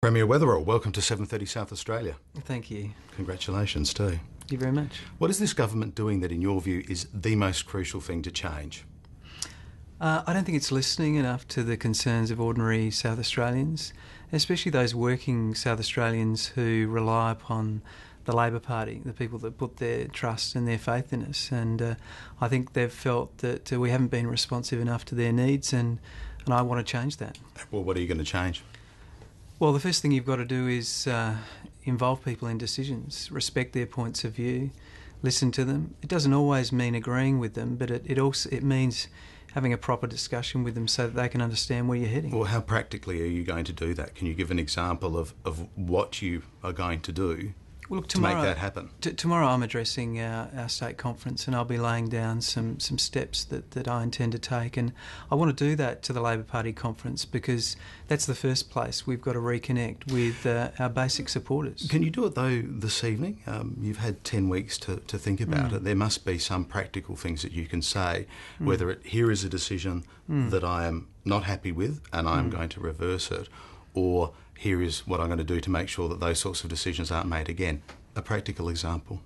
Premier Weatherill, welcome to 7:30 South Australia. Thank you. Congratulations too. Thank you very much. What is this government doing that in your view is the most crucial thing to change? I don't think it's listening enough to the concerns of ordinary South Australians, especially those working South Australians who rely upon the Labor Party, the people that put their trust and their faith in us. And I think they've felt that we haven't been responsive enough to their needs, and I want to change that. Well, what are you going to change? Well, the first thing you've got to do is involve people in decisions, respect their points of view, listen to them. It doesn't always mean agreeing with them, but it means having a proper discussion with them so that they can understand where you're heading. Well, how practically are you going to do that? Can you give an example of what you are going to do to make that happen? Tomorrow I'm addressing our state conference, and I'll be laying down some steps that I intend to take, and I want to do that to the Labor Party conference because that's the first place we've got to reconnect with our basic supporters. Can you do it though this evening? You've had 10 weeks to think about it. There must be some practical things that you can say, whether here is a decision that I am not happy with and I'm going to reverse it, or here is what I'm going to do to make sure that those sorts of decisions aren't made again. A practical example.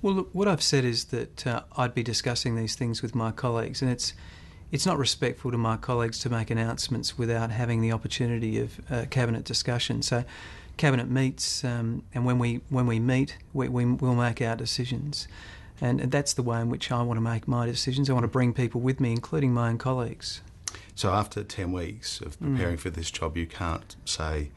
Well, look, what I've said is that I'd be discussing these things with my colleagues, and it's not respectful to my colleagues to make announcements without having the opportunity of cabinet discussion. So cabinet meets, and when we meet, we'll make our decisions. And that's the way in which I want to make my decisions. I want to bring people with me, including my own colleagues. So after 10 weeks of preparing for this job, you can't say,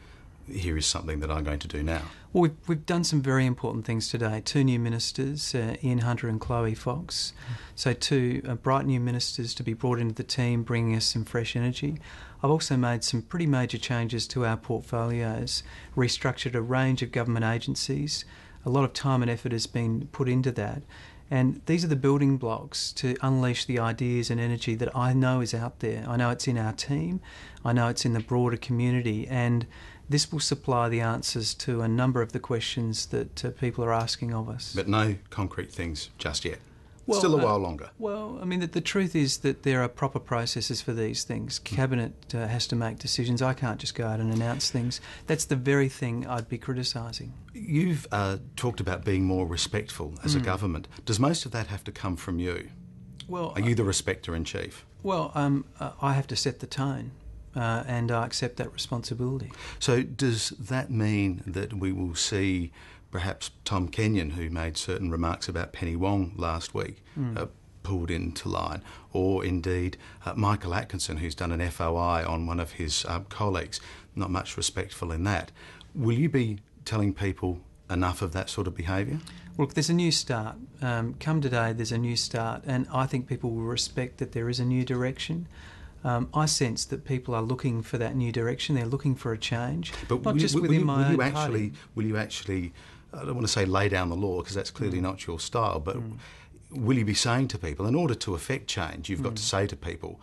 here is something that I'm going to do now? Well, we've done some very important things today. 2 new ministers, Ian Hunter and Chloe Fox. So 2 bright new ministers to be brought into the team, bringing us some fresh energy. I've also made some pretty major changes to our portfolios, restructured a range of government agencies. A lot of time and effort has been put into that. And these are the building blocks to unleash the ideas and energy that I know is out there. I know it's in our team. I know it's in the broader community. And this will supply the answers to a number of the questions that people are asking of us. But no concrete things just yet. Well, still a while longer. Well, I mean, the truth is that there are proper processes for these things. Cabinet has to make decisions. I can't just go out and announce things. That's the very thing I'd be criticising. You've talked about being more respectful as a government. Does most of that have to come from you? Well, are you the respecter-in-chief? Well, I have to set the tone. And I accept that responsibility. So does that mean that we will see perhaps Tom Kenyon, who made certain remarks about Penny Wong last week, pulled into line, or indeed Michael Atkinson, who's done an FOI on one of his colleagues, not much respectful in that? Will you be telling people enough of that sort of behaviour? Well, look, there's a new start. Come today, there's a new start, and I think people will respect that there is a new direction. I sense that people are looking for that new direction. They're looking for a change, but not just within my own party. Will you actually, I don't want to say lay down the law because that's clearly not your style, but will you be saying to people, in order to effect change, you've got to say to people,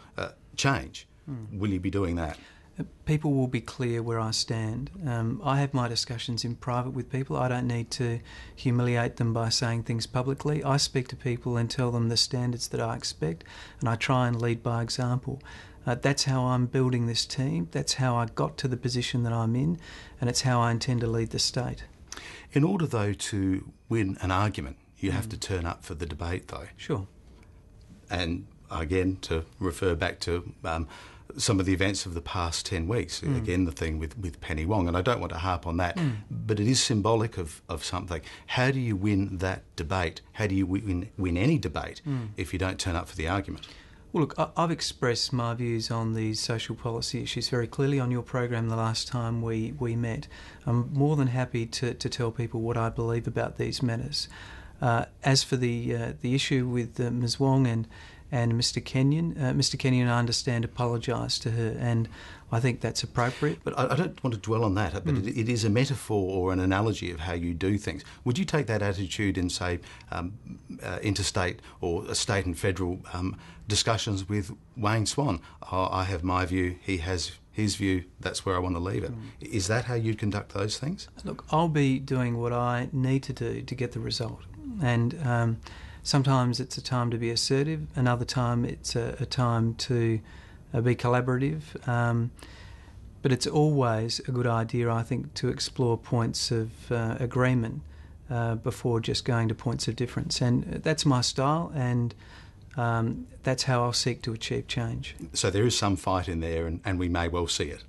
change. Will you be doing that? People will be clear where I stand. I have my discussions in private with people. I don't need to humiliate them by saying things publicly. I speak to people and tell them the standards that I expect, and I try and lead by example. That's how I'm building this team. That's how I got to the position that I'm in, and it's how I intend to lead the state. In order, though, to win an argument, you have to turn up for the debate, though. Sure. And again, to refer back to some of the events of the past 10 weeks, again the thing with Penny Wong, and I don't want to harp on that, but it is symbolic of something. How do you win that debate? How do you win any debate if you don't turn up for the argument? Well, look, I've expressed my views on these social policy issues very clearly on your program the last time we met. I'm more than happy to tell people what I believe about these matters. As for the issue with Ms Wong and Mr Kenyon, I understand, apologised to her, and I think that's appropriate. But I don't want to dwell on that, but it is a metaphor or an analogy of how you do things. Would you take that attitude in, say, interstate or state and federal discussions with Wayne Swan? I have my view, he has his view, that's where I want to leave it. Is that how you'd conduct those things? Look, I'll be doing what I need to do to get the result. And sometimes it's a time to be assertive, another time it's a time to be collaborative. But it's always a good idea, I think, to explore points of agreement before just going to points of difference. And that's my style, and that's how I'll seek to achieve change. So there is some fight in there, and we may well see it.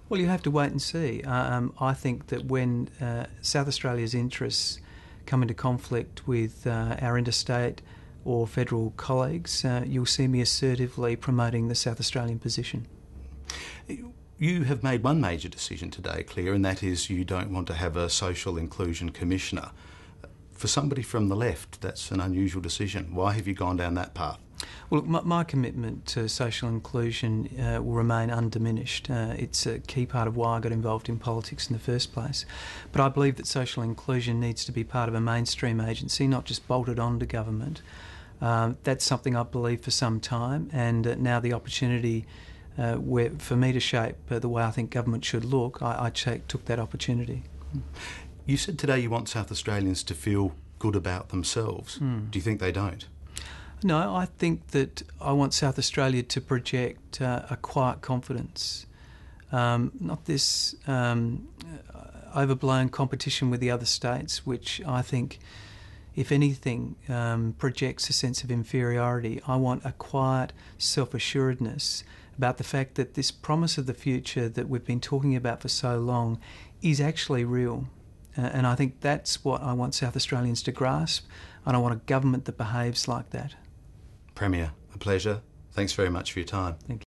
Well, you have to wait and see. I think that when South Australia's interests come into conflict with our interstate or federal colleagues, you'll see me assertively promoting the South Australian position. You have made one major decision today, Claire, and that is you don't want to have a social inclusion commissioner. For somebody from the left, that's an unusual decision. Why have you gone down that path? Well, my commitment to social inclusion will remain undiminished. It's a key part of why I got involved in politics in the first place. But I believe that social inclusion needs to be part of a mainstream agency, not just bolted onto government. That's something I've believed for some time, and now the opportunity for me to shape the way I think government should look, I took that opportunity. You said today you want South Australians to feel good about themselves. Do you think they don't? No, I think that I want South Australia to project a quiet confidence, not this overblown competition with the other states, which I think, if anything, projects a sense of inferiority. I want a quiet self-assuredness about the fact that this promise of the future that we've been talking about for so long is actually real. And I think that's what I want South Australians to grasp, and I want a government that behaves like that. Premier, a pleasure. Thanks very much for your time. Thank you.